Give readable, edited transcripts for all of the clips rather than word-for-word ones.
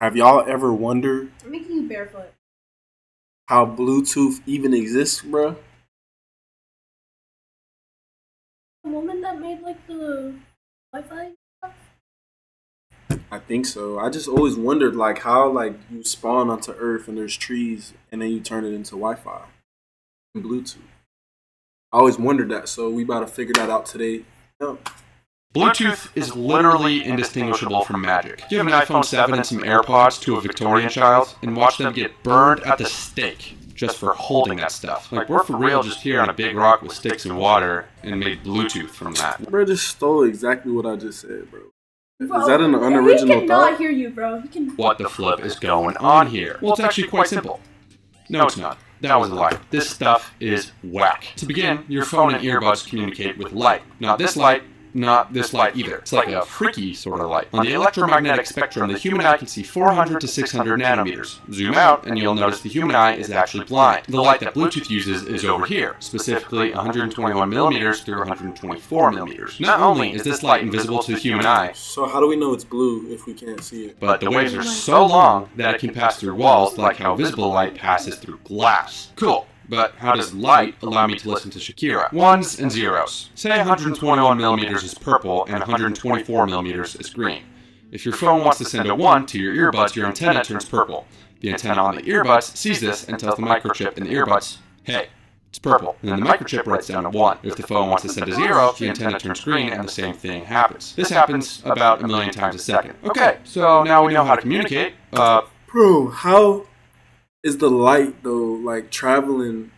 Have y'all ever wondered I'm making you barefoot. how Bluetooth even exists, bruh? The woman that made like the Wi-Fi stuff? I think so. I just always wondered like how like you spawn onto Earth and there's trees and then you turn it into Wi-Fi and Bluetooth. I always wondered that, so we about to figure that out today. Yep. Bluetooth is literally indistinguishable from magic. Give an iPhone 7 and some AirPods to a Victorian child and watch them get burned at the stake just for holding that stuff. Like, we're for real just here on a big rock with sticks and water and made Bluetooth from that. Bro just stole exactly what I just said, bro. Is that an unoriginal He thought? cannot hear you, bro. He can. What the flip is going on here? Well, it's actually quite simple. No, it's not. That was a lie. This stuff is whack. To begin, your phone and earbuds communicate with light. Not this light, not this light either. It's like a freaky sort of light. On the electromagnetic spectrum, the human eye can see 400 to 600 nanometers. Zoom out, and you'll notice the human eye is actually blind. The light that Bluetooth uses is over here, specifically 121 millimeters through 124 millimeters. Not only is this light invisible to the human eye, So how do we know it's blue if we can't see it? but the waves are so long that it can pass through walls like how visible light passes through glass. Cool. But how does light allow me to listen to Shakira? Ones and zeros. Say 121 millimeters is purple and 124 millimeters is green. If your phone wants to send a 1 to your earbuds, your antenna turns purple. The antenna on the earbuds sees this and tells the microchip in the earbuds, hey, it's purple. And then the microchip writes down a 1. If the phone wants to send a 0, the antenna turns green and the same thing happens. This happens about a million times a second. Okay, so now we know how to communicate. Bro, how is the light though like traveling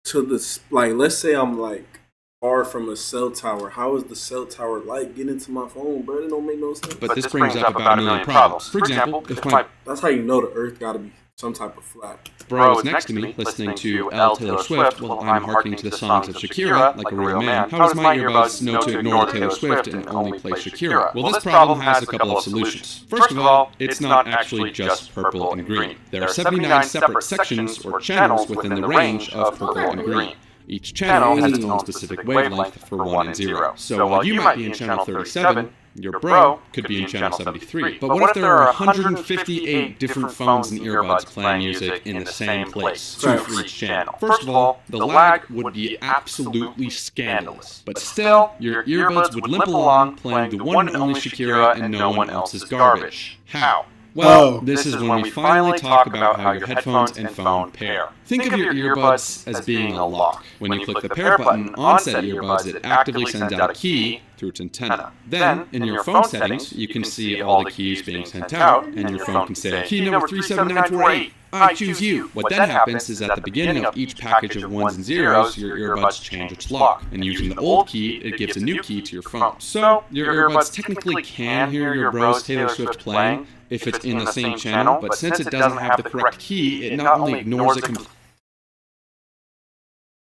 to the like? Let's say I'm like far from a cell tower. How is the cell tower light getting into my phone, bro? It don't make no sense. But this brings up about a million problems. For example, if my That's how you know the Earth got to be some type of flat. bro is next to me listening to Taylor Swift while I'm hearkening to the songs of Shakira like a real man, how does my earbuds know to ignore Taylor Swift and only play Shakira? Well, this problem has a couple of solutions. First of all, it's not actually just purple and green. There are 79 separate sections or channels within the range of purple and green. Each channel has its own specific wavelength for 1 and 0. So while you might be in channel 37, your bro could be in channel 73. But what if there are 158 different phones and earbuds playing music in the same place, 2 for each channel? First of all, the lag would be absolutely scandalous. But still, your earbuds would limp along playing the one and only Shakira and no one else's garbage. How? Well, this is when we finally talk about how your headphones and phone pair. Think of your earbuds as being a lock. When you click the pair button on said earbuds, it actively sends out a key through its antenna. Then, in your phone settings, you can see all the keys being sent out, and your phone can say, key number 37948, I choose you. What then happens is at the beginning of each package of 1s and 0s, your earbuds change its lock. And using the old key, it gives a new key to your phone. So, your earbuds technically can hear your bro's Taylor Swift playing if it's in the same channel, but since it doesn't have the correct key, it not only ignores it completely.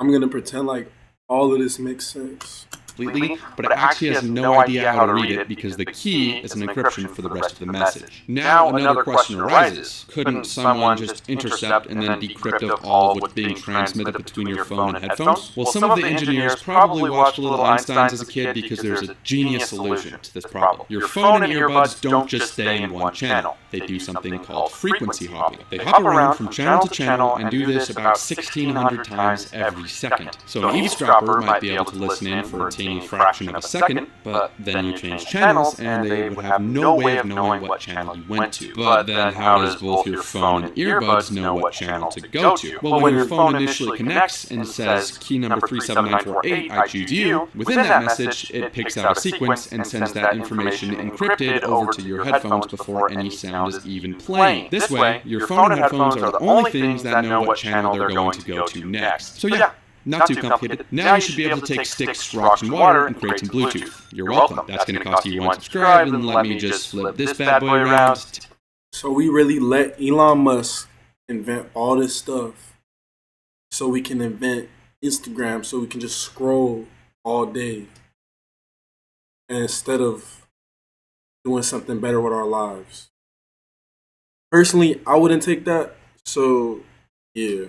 I'm going to pretend like all of this makes sense. But it actually has no idea how to read it because the key is an encryption for the rest of the message. Now another question arises. Couldn't someone just intercept and then decrypt of all of what's being transmitted between your phone and headphones? Well, some of the engineers probably watched Little Einsteins as a kid because there's a genius solution to this problem. Your phone and earbuds don't just stay in one channel. They do something called frequency hopping. They hop around from channel to channel and do this about 1,600 times every second. So an eavesdropper might be able to listen in for a teeny fraction of a second, but then you change channels and they would have no way of knowing what channel you went to. But then how does both your phone and earbuds know what channel to go to? Well, when your phone initially connects and says key number 37948, I choose you, within that message it picks out a sequence and sends that information encrypted over to your headphones before any sound is even playing. This way, your phone and headphones are the only things that know what channel they're going to go to next. So yeah, not too complicated. Now you should be able to take sticks, rocks, and water and create some Bluetooth. You're welcome. That's going to cost you 1 subscribe, and let me just flip this bad boy around. So we really let Elon Musk invent all this stuff so we can invent Instagram so we can just scroll all day. And instead of doing something better with our lives. Personally, I wouldn't take that. So, yeah.